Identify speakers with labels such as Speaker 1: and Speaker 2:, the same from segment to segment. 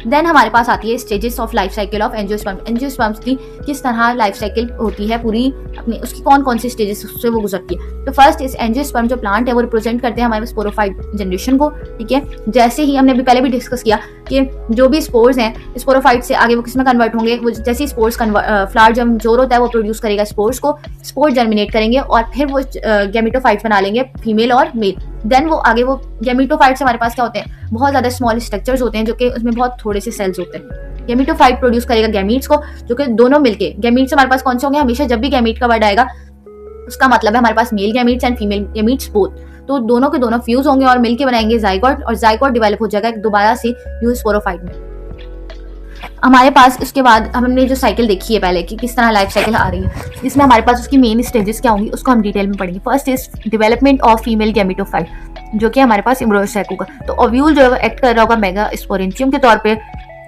Speaker 1: Then हमारे पास आती है stages of life cycle of angiosperm. Angiosperms की किस तरह लाइफ साइकिल होती है पूरी अपनी, उसकी कौन कौन सी स्टेजेस से वो गुजरती है। तो फर्स्ट इस एंजियोस्पर्म जो प्लांट है वो रिप्रेजेंट करते हैं हमारे स्पोरोफाइट जनरेशन को, ठीक है। जैसे ही हमने पहले भी डिस्कस किया कि जो भी स्पोर्स हैं स्पोरोफाइट से आगे वो किस में कन्वर्ट होंगे, वो जैसे स्पोर्स फ्लावर जब मैच्योर होता है वो प्रोड्यूस करेगा स्पोर्स को, स्पोर जर्मिनेट करेंगे और फिर वो गैमेटोफाइट्स बना लेंगे फीमेल और मेल। देन वो आगे वो गैमेटोफाइट से हमारे पास क्या होते हैं, बहुत ज्यादा स्मॉल स्ट्रक्चर्स होते हैं जो कि उसमें बहुत थोड़े से सेल्स होते हैं। गैमेटोफाइट प्रोड्यूस करेगा गैमीट्स को, जो कि दोनों मिलके गैमीट्स हमारे पास कौन से होंगे, हमेशा जब भी गैमीट का वर्ड आएगा उसका मतलब है हमारे पास male gametes and female gametes both, तो दोनों के दोनों फ्यूज होंगे और मिलके बनाएंगे जाइगोट, और जाइगोट डेवलप हो जाएगा दोबारा से न्यू स्पोरोफाइट में। हमारे पास उसके बाद हमने जो साइकिल देखी है पहले कि किस तरह लाइफ साइकिल आ रही है, जिसमें हमारे पास उसकी मेन स्टेजेस क्या होंगी उसको हम डिटेल में पढ़ेंगे। First is development of female gametophyte, जो कि हमारे पास एम्ब्रियोसाइक होगा। तो ओव्यूल जो है एक्ट कर रहा होगा मेगा स्पोरेंशियम के तौर पे,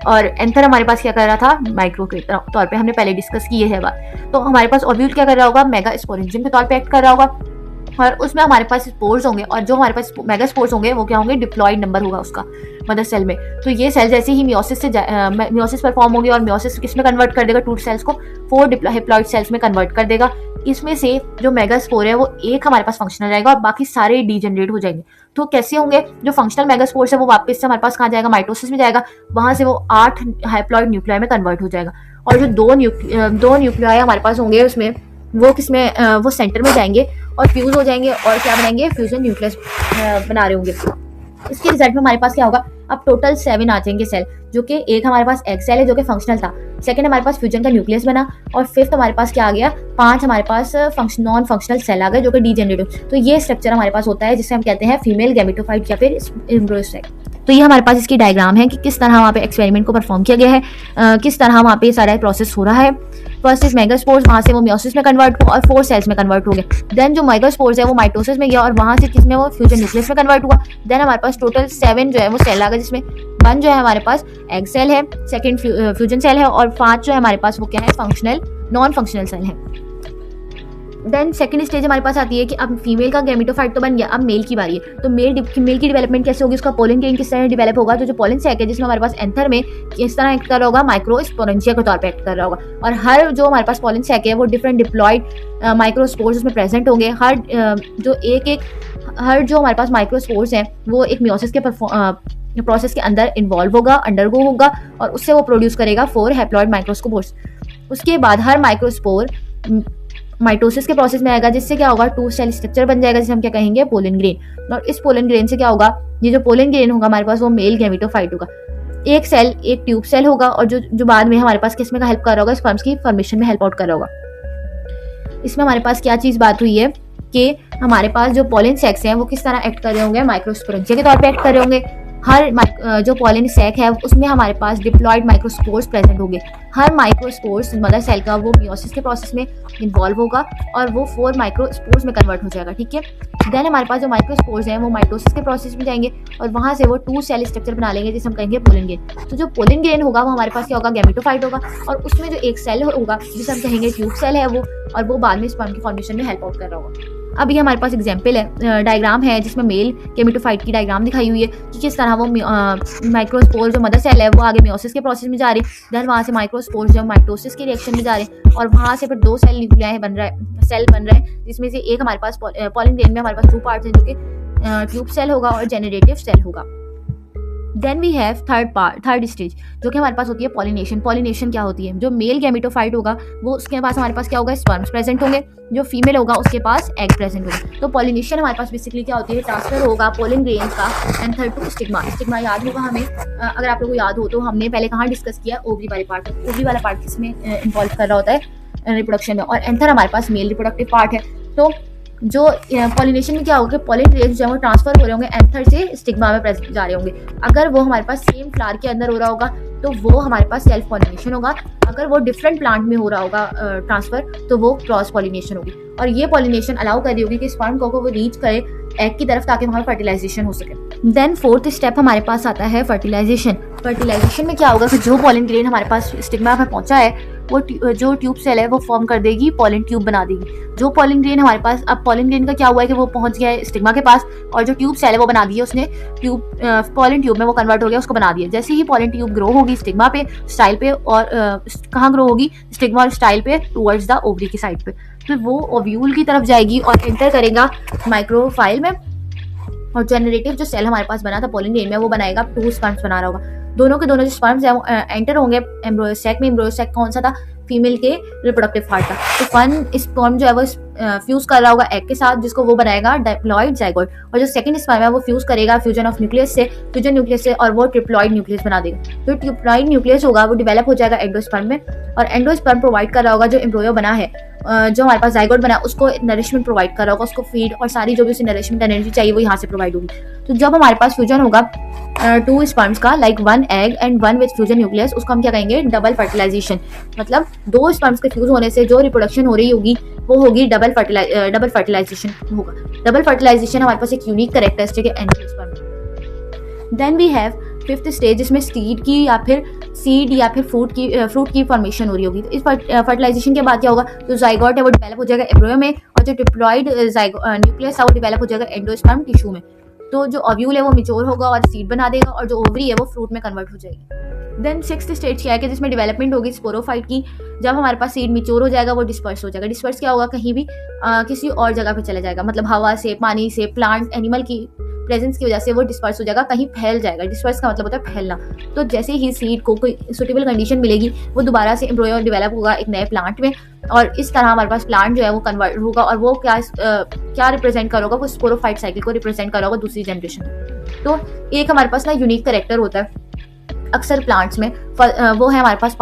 Speaker 1: और एंथर हमारे पास क्या कर रहा था, माइक्रो के तौर पे, हमने पहले डिस्कस की है बात। तो हमारे पास ओव्यूल क्या कर रहा होगा, मेगा स्पोरेंशियम के तौर पे एक्ट कर रहा होगा, और उसमें हमारे पास स्पोर्स होंगे, और जो हमारे पास मेगा स्पोर्स होंगे वो क्या होंगे, डिप्लॉयड नंबर होगा उसका मदर सेल में। तो ये सेल जैसे ही मियोसिस से मियोसिस परफॉर्म होगी और मियोसिस किस में कन्वर्ट कर देगा, 2 सेल्स को 4 हैप्लॉइड सेल्स में कन्वर्ट कर देगा। इसमें से जो मेगा स्पोर है वो एक हमारे पास फंक्शनल रहेगा और बाकी सारे डीजेनरेट हो जाएंगे। तो कैसे होंगे, जो फंक्शनल मेगा स्पोर है वो वापस से हमारे पास कहाँ जाएगा, माइटोसिस में जाएगा, वहां से वो 8 हैप्लॉइड न्यूक्लियाई में कन्वर्ट हो जाएगा। और जो दो न्यूक्लियाई हमारे पास होंगे उसमें वो किसमें, वो सेंटर में जाएंगे और फ्यूज हो जाएंगे और क्या बनाएंगे, फ्यूजन न्यूक्लियस बना रहे होंगे। इसके रिजल्ट में हमारे पास क्या होगा, अब टोटल 7 आ जाएंगे सेल, जो कि एक हमारे पास एग सेल है जो कि फंक्शनल था, सेकंड हमारे पास फ्यूजन का न्यूक्लियस बना, और फिफ्थ हमारे पास क्या आ गया, 5 हमारे पास नॉन फंक्शनल सेल आ गए जो कि डीजेनरेटिव। तो ये स्ट्रक्चर हमारे पास होता है जिसे हम कहते हैं फीमेल गैमेटोफाइट या फिर एम्ब्रियोसाइक। तो ये हमारे पास इसकी डायग्राम है कि किस तरह वहाँ पे एक्सपेरिमेंट को परफॉर्म किया गया है, किस तरह वहाँ पे सारा प्रोसेस हो रहा है। फर्स्ट इज मेगास्पोर्स, वहाँ से वो मियोसिस में कन्वर्ट हुआ और 4 सेल्स में कन्वर्ट हो गए। देन जो मेगास्पोर्स है वो माइटोसिस में गया और वहाँ से किसमें, वो फ्यूजन न्यूक्लियस में कन्वर्ट हुआ। देन हमारे पास टोटल 7 जो है वो सेल आ गए, जिसमें 1 जो है हमारे पास एग सेल है, सेकंड फ्यूजन सेल है, और 5 जो है हमारे पास वो क्या है, फंक्शनल नॉन फंक्शनल सेल है। देन सेकंड स्टेज हमारे पास आती है कि अब फीमेल का गैमेटोफाइट तो बन गया, अब मेल की बारी है। तो मेल की डेवलपमेंट कैसे होगी, उसका पोलन ग्रेन किस तरह डेवलप होगा। तो जो पोलन सैक है जिसमें हमारे पास एंथर में किस तरह एक्ट कर रहा होगा, माइक्रो स्पोरेंशिया के तौर पे एक्ट कर रहा होगा, और हर जो हमारे पास पोलन सैक है वो डिफरेंट डिप्लॉयड माइक्रोस्पोर्स उसमें प्रेजेंट होंगे। हर जो हमारे पास माइक्रोस्पोर्स हैं वो एक मियोसिस के प्रोसेस के अंदर इन्वॉल्व होगा, अंडरगो होगा, और उससे वो प्रोड्यूस करेगा 4 हैप्लॉइड माइक्रोस्पोर्स। उसके बाद हर माइक्रोस्पोर माइटोसिस के प्रोसेस में आएगा, जिससे क्या होगा, 2 सेल स्ट्रक्चर बन जाएगा जिसे हम क्या कहेंगे, पोलन ग्रेन। और इस पोलन ग्रेन से क्या होगा, ये जो पोलन ग्रेन होगा हमारे पास वो मेल गैमेटोफाइट होगा। एक सेल एक ट्यूब सेल होगा, और जो बाद में हमारे पास किसमें का हेल्प कर रहा होगा, स्पर्म्स की फॉर्मेशन में हेल्प आउट कर रहा होगा। इसमें हमारे पास क्या चीज बात हुई है कि हमारे पास जो पोलन सैक्स हैं वो किस तरह एक्ट कर रहे होंगे, माइक्रोस्पोरेंशिया के तौर पे एक्ट कर रहे होंगे। हर जो पोलन सैक है उसमें हमारे पास डिप्लॉयड माइक्रोस्पोर्स प्रेजेंट होंगे। हर माइक्रोस्पोर्स मदर सेल का वो मियोसिस के प्रोसेस में इन्वॉल्व होगा और वो 4 माइक्रोस्पोर्स में कन्वर्ट हो जाएगा, ठीक है। देन हमारे पास जो माइक्रोस्पोर्स हैं वो माइटोसिस के प्रोसेस में जाएंगे और वहां से वो 2 सेल स्ट्रक्चर बना लेंगे जिसे हम कहेंगे पोलन ग्रेन। तो जो पोलन ग्रेन होगा वो हमारे पास क्या होगा, गैमेटोफाइट होगा, और उसमें जो एक सेल होगा जिसे हम कहेंगे ट्यूब सेल है वो, और वो बाद में स्पर्म की फॉर्मेशन में हेल्प आउट कर रहा होगा। अब ये हमारे पास एग्जाम्पल है, डायग्राम है जिसमें मेल गैमेटोफाइट की डायग्राम दिखाई हुई है कि किस तरह वो माइक्रोस्पोर जो मदर सेल है वो आगे मियोसिस के प्रोसेस में जा रही है। देन वहाँ से माइक्रोस्पोर जो माइटोसिस के रिएक्शन में जा रहे हैं, और वहाँ से फिर 2 सेल न्यूक्लियाई बन रहा है, जिसमें से एक हमारे पास पोलन ग्रेन में हमारे पास 2 पार्ट्स हैं जो कि ट्यूब सेल होगा और जेनरेटिव सेल होगा। Then we have third stage जो कि हमारे पास होती है पॉलिनेशन। पॉलिनेशन क्या होती है, जो मेल गैमेटोफाइट होगा वो उसके पास हमारे पास क्या होगा, स्पर्म्स प्रेजेंट होंगे, जो फीमेल होगा उसके पास एग प्रेजेंट होगा। तो पॉलिनेशन हमारे पास बेसिकली क्या होती है, ट्रांसफर होगा पोलन ग्रेन का एंथर टू स्टिग्मा। स्टिग्मा याद होगा हमें, अगर आप लोगों को याद हो तो हमने पहले कहाँ डिस्कस किया, ओवरी वाले पार्ट। ओवरी वाला पार्ट किसमें इन्वॉल्व कर रहा होता है, रिप्रोडक्शन में, और एंथर हमारे पास मेल रिप्रोडक्टिव पार्ट है। तो जो पॉलिनेशन में क्या होगा, पोलन ग्रेन्स जो है वो ट्रांसफर हो रहे होंगे, एंथर से स्टिग्मा में जा रहे होंगे। अगर वो हमारे पास सेम फ्लावर के अंदर हो रहा होगा तो वो हमारे पास सेल्फ पॉलिनेशन होगा, अगर वो डिफरेंट प्लांट में हो रहा होगा ट्रांसफर तो वो क्रॉस पॉलिनेशन होगी। और ये पॉलिनेशन अलाउ कर रही होगी कि स्पर्म को वो रीच करे एग की तरफ ताकि वहाँ फर्टिलाइजेशन हो सके। देन 4th स्टेप हमारे पास आता है फर्टिलाइजेशन। फर्टिलाइजेशन में क्या होगा कि जो पोलन ग्रेन हमारे पास स्टिग्मा में पहुंचा है वो जो ट्यूब सेल है वो फॉर्म कर देगी, पॉलन ट्यूब बना देगी। जो पॉलन ग्रेन हमारे पास, अब पॉलन ग्रेन का क्या हुआ है कि वो पहुंच गया है स्टिग्मा के पास, और जो ट्यूब सेल है वो बना दी है उसने, ट्यूब पॉलन ट्यूब में वो कन्वर्ट हो गया, उसको बना दिया। जैसे ही पॉलन ट्यूब ग्रो होगी स्टिग्मा पे, स्टाइल पे, और कहाँ ग्रो होगी, स्टिग्मा और स्टाइल पे, टुवर्ड्स द ओवरी की साइड पे, फिर वो ओव्यूल की तरफ जाएगी और एंटर करेगा माइक्रोफाइल में, और जनरेटिव जो सेल हमारे पास बना था पॉलन ग्रेन में वो बनाएगा, 2 स्पर्म्स बना रहा होगा। दोनों के दोनों जो स्पर्म्स है वो एंटर होंगे एम्ब्रियो सैक में। एम्ब्रियो सैक कौन सा था, फीमेल के रिप्रोडक्टिव पार्ट था। तो फन स्पर्म जो है वो फ्यूज कर रहा होगा एग के साथ, जिसको वो बनाएगा डाइप्लॉइड जाइगोट, और जो सेकंड स्पर्म है वो फ्यूज करेगा फ्यूजन ऑफ न्यूक्लियस से, और वो ट्रिप्लॉइड न्यूक्लियस बना देगा। जो ट्रिप्लॉइड न्यूक्लियस होगा वो डेवलप हो जाएगा एंडोस्पर्म में, और एंडोस्पर्म प्रोवाइड कर रहा होगा जो एम्ब्रियो बना है, जो हमारे पास जाइगोट बना उसको नरिशमेंट प्रोवाइड कर रहा होगा, उसको फीड और सारी जो भी उसे नरिशमेंट एनर्जी चाहिए वो यहाँ से प्रोवाइड होगी। तो जब हमारे पास फ्यूजन होगा 2 स्पर्म्स का, like 1 egg and 1 with fusion nucleus, उसको हम क्या कहेंगे, डबल फर्टिलाइजेशन। मतलब 2 स्पर्म्स के फ्यूज होने से जो रिप्रोडक्शन हो रही होगी वो होगी डबल फर्टिलाइजेशन होगा। डबल फर्टिलाइजेशन हमारे पास एक यूनिक कैरेक्टरिस्टिक है angiosperm. Then we have 5th stage, जिसमें सीड या फिर फ्रूट की फॉर्मेशन हो रही होगी। तो इस फर्टिलाइजेशन के बाद क्या होगा, जो जाइगोट है वो डेवलप हो जाएगा एम्ब्रियो में, और जो डिप्लॉइड न्यूक्लियस है वो डेवलप हो जाएगा एंडोस्पर्म टिश्यू में। तो जो ओव्यूल है वो मैच्योर होगा और सीड बना देगा, और जो ओवरी है वो फ्रूट में कन्वर्ट हो जाएगी। देन 6th स्टेज क्या है कि जिसमें डेवलपमेंट होगी स्पोरोफाइट की। जब हमारे पास सीड मैच्योर हो जाएगा वो डिस्पर्स हो जाएगा। डिस्पर्स क्या होगा, कहीं भी किसी और जगह पे चला जाएगा, मतलब हवा से, पानी से, प्लांट, एनिमल की प्रेजेंस की वजह से वो डिस्पर्स हो जाएगा, कहीं फैल जाएगा। डिस्पर्स का मतलब होता है फैलना। तो जैसे ही सीड को कोई सुटेबल कंडीशन मिलेगी वो दोबारा से एम्ब्रियो डेवलप होगा एक नए प्लांट में, और इस तरह हमारे पास प्लांट जो है वो कन्वर्ट होगा, और वो क्या रिप्रेजेंट करोगा, वो स्पोरोफाइट साइकिल को रिप्रेजेंट करोगा दूसरी जनरेशन। तो एक हमारे पास ना यूनिक कैरेक्टर होता है अक्सर प्लांट्स में, वो है हमारे पास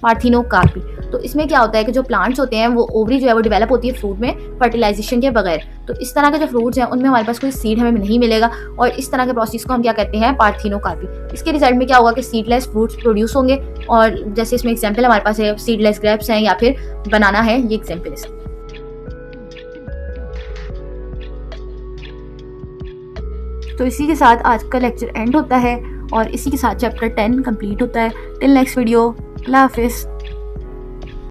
Speaker 1: पार्थिनोकार्पी। तो इसमें क्या होता है कि जो प्लांट्स होते हैं वो ओवरी जो है वो डेवलप होती है फ्रूट में फर्टिलाइजेशन के बगैर। तो इस तरह के जो फ्रूट्स हैं उनमें हमारे पास कोई सीड हमें नहीं मिलेगा, और इस तरह के प्रोसेस को हम क्या कहते हैं, पार्थिनोकार्पी। इसके रिजल्ट में क्या होगा कि सीडलेस फ्रूट्स प्रोड्यूस होंगे, और जैसे इसमें एग्जाम्पल हमारे पास है सीडलेस ग्रेप्स हैं या फिर बनाना है, ये एग्जाम्पल है। तो इसी के साथ आज का लेक्चर एंड होता है, और इसी के साथ चैप्टर 10 कंप्लीट होता है। टिल नेक्स्ट वीडियो, अल्लाह हाफिज़।